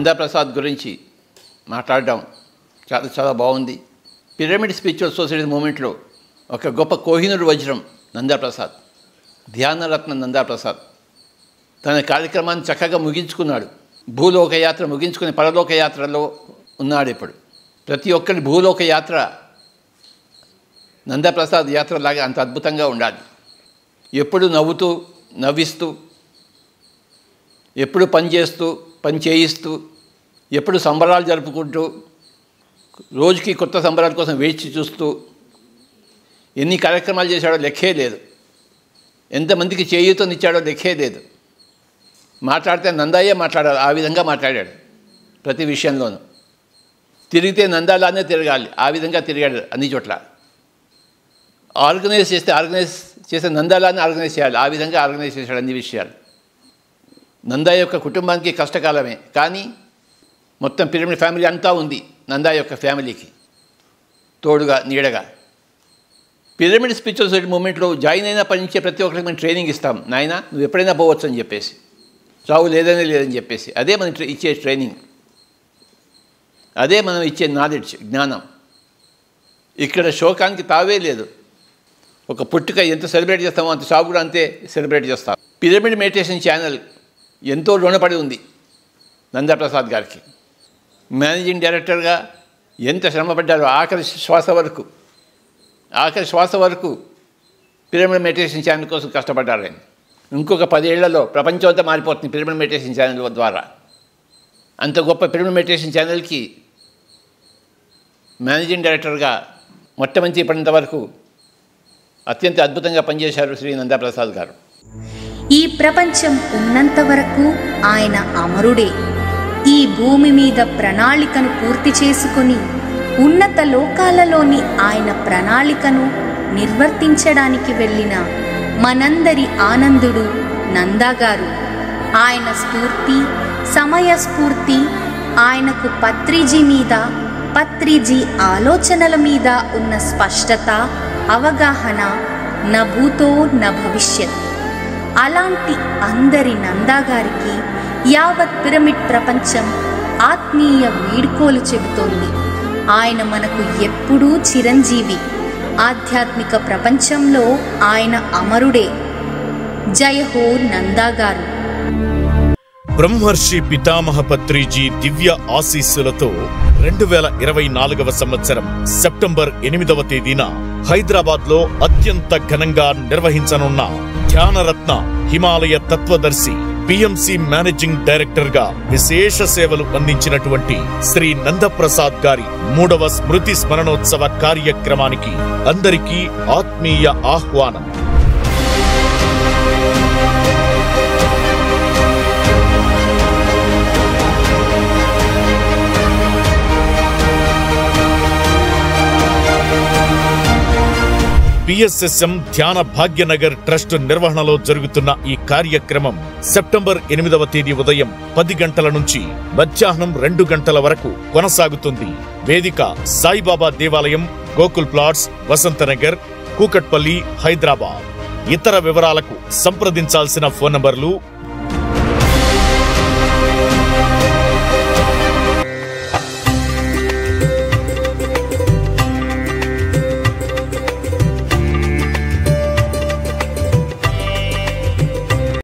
నందాప్రసాద్ గురించి మాట్లాడడం చాలా చాలా బాగుంది. పిరమిడ్ స్పిరిచువల్ సొసైటీ మూమెంట్లో ఒక గొప్ప కోహినూరు వజ్రం నందాప్రసాద్, ధ్యానరత్న నందాప్రసాద్ తన కార్యక్రమాన్ని చక్కగా ముగించుకున్నాడు. భూలోక యాత్ర ముగించుకుని పరలోక యాత్రలో ఉన్నాడు. ఇప్పుడు ప్రతి ఒక్కరి భూలోక యాత్ర నందాప్రసాద్ యాత్రలాగా అంత అద్భుతంగా ఉండాలి. ఎప్పుడు నవ్వుతూ నవ్విస్తూ, ఎప్పుడు పని చేయిస్తూ, ఎప్పుడు సంబరాలు జరుపుకుంటూ, రోజుకి కొత్త సంబరాల కోసం వేచి చూస్తూ ఎన్ని కార్యక్రమాలు చేశాడో లెక్కే లేదు. ఎంతమందికి చేయూతనిచ్చాడో లెక్కే లేదు. మాట్లాడితే నందాయే మాట్లాడాలి, ఆ విధంగా మాట్లాడాడు ప్రతి విషయంలోనూ. తిరిగితే నందాలానే తిరగాలి, ఆ విధంగా తిరిగాడు అన్ని చోట్ల. ఆర్గనైజ్ చేస్తే నందాలానే ఆర్గనైజ్ చేయాలి, ఆ విధంగా ఆర్గనైజ్ చేశాడు అన్ని విషయాలు. నందా యొక్క కుటుంబానికి కష్టకాలమే, కానీ మొత్తం పిరమిడ్ ఫ్యామిలీ అంతా ఉంది నందా యొక్క ఫ్యామిలీకి తోడుగా నీడగా. పిరమిడ్ స్పిరిచువల్ సొసైటీ మూమెంట్లో జాయిన్ అయినా పనిచే ప్రతి ఒక్కరికి మేము ట్రైనింగ్ ఇస్తాం. నాయన నువ్వు ఎప్పుడైనా పోవచ్చు అని చెప్పేసి, చావు లేదని చెప్పేసి. అదే మనం ఇచ్చే ట్రైనింగ్, అదే మనం ఇచ్చే నాలెడ్జ్, జ్ఞానం. ఇక్కడ శోకానికి తావే లేదు. ఒక పుట్టుక ఎంత సెలబ్రేట్ చేస్తామో అంత చావు కూడా అంతే సెలబ్రేట్ చేస్తాం. పిరమిడ్ మెడిటేషన్ ఛానల్ ఎంతో రుణపడి ఉంది నందాప్రసాద్ గారికి. మేనేజింగ్ డైరెక్టర్గా ఎంత శ్రమపడ్డారో ఆఖరి శ్వాస వరకు పిరమిడ్ మెడిటేషన్ ఛానల్ కోసం కష్టపడ్డారు ఆయన. ఇంకొక 10 ఏళ్లలో ప్రపంచం అంతా మారిపోతుంది పిరమిడ్ మెడిటేషన్ ఛానల్ ద్వారా. అంత గొప్ప పిరమిడ్ మెడిటేషన్ ఛానల్కి మేనేజింగ్ డైరెక్టర్గా మొట్టమొదటి ఇప్పటింత వరకు అత్యంత అద్భుతంగా పనిచేశారు శ్రీ నందాప్రసాద్ గారు. ఈ ప్రపంచం ఉన్నంత వరకు ఆయన అమరుడే. ఈ భూమి మీద ప్రణాళికను పూర్తి చేసుకుని ఉన్నత లోకాలలోని ఆయన ప్రణాళికను నిర్వర్తించడానికి వెళ్ళిన మనందరి ఆనందుడు నందాగారు. ఆయన స్ఫూర్తి, సమయస్ఫూర్తి, ఆయనకు పత్రిజీ ఆలోచనల మీద ఉన్న స్పష్టత, అవగాహన న భూతో న భవిష్యత్. అలాంటి అందరి నందాగారికి యావత్ పిరమిడ్ ప్రపంచం ఆత్మీయ వీడ్కోలు చెబుతోంది. ఆయన మనకు ఎప్పుడూ చిరంజీవి. ఆధ్యాత్మిక ప్రపంచంలో ఆయన అమరుడే. జయ హో నందాగారు. బ్రహ్మర్షి పితామహ పత్రిజీ దివ్య ఆశీస్సులతో 2024వ సంవత్సరం సెప్టెంబర్ 8వ తేదీన హైదరాబాద్లో అత్యంత ఘనంగా నిర్వహించనున్న Dhyanaratna Himalaya తత్వదర్శి PMC managing director గా విశేష సేవలు అందించినటువంటి శ్రీ నందప్రసాద్ గారి 3వ స్మృతి స్మరణోత్సవ కార్యక్రమానికి అందరికీ ఆత్మీయ ఆహ్వానం. పిఎస్ఎస్ఎం ధ్యాన భాగ్యనగర్ ట్రస్ట్ నిర్వహణలో జరుగుతున్న ఈ కార్యక్రమం సెప్టెంబర్ 8వ తేదీ ఉదయం 10 గంటల నుంచి మధ్యాహ్నం 2 గంటల వరకు కొనసాగుతుంది. వేదిక సాయిబాబా దేవాలయం, గోకుల్ ప్లాట్స్, వసంతనగర్, కూకట్పల్లి, హైదరాబాద్. ఇతర వివరాలకు సంప్రదించాల్సిన ఫోన్ నంబర్లు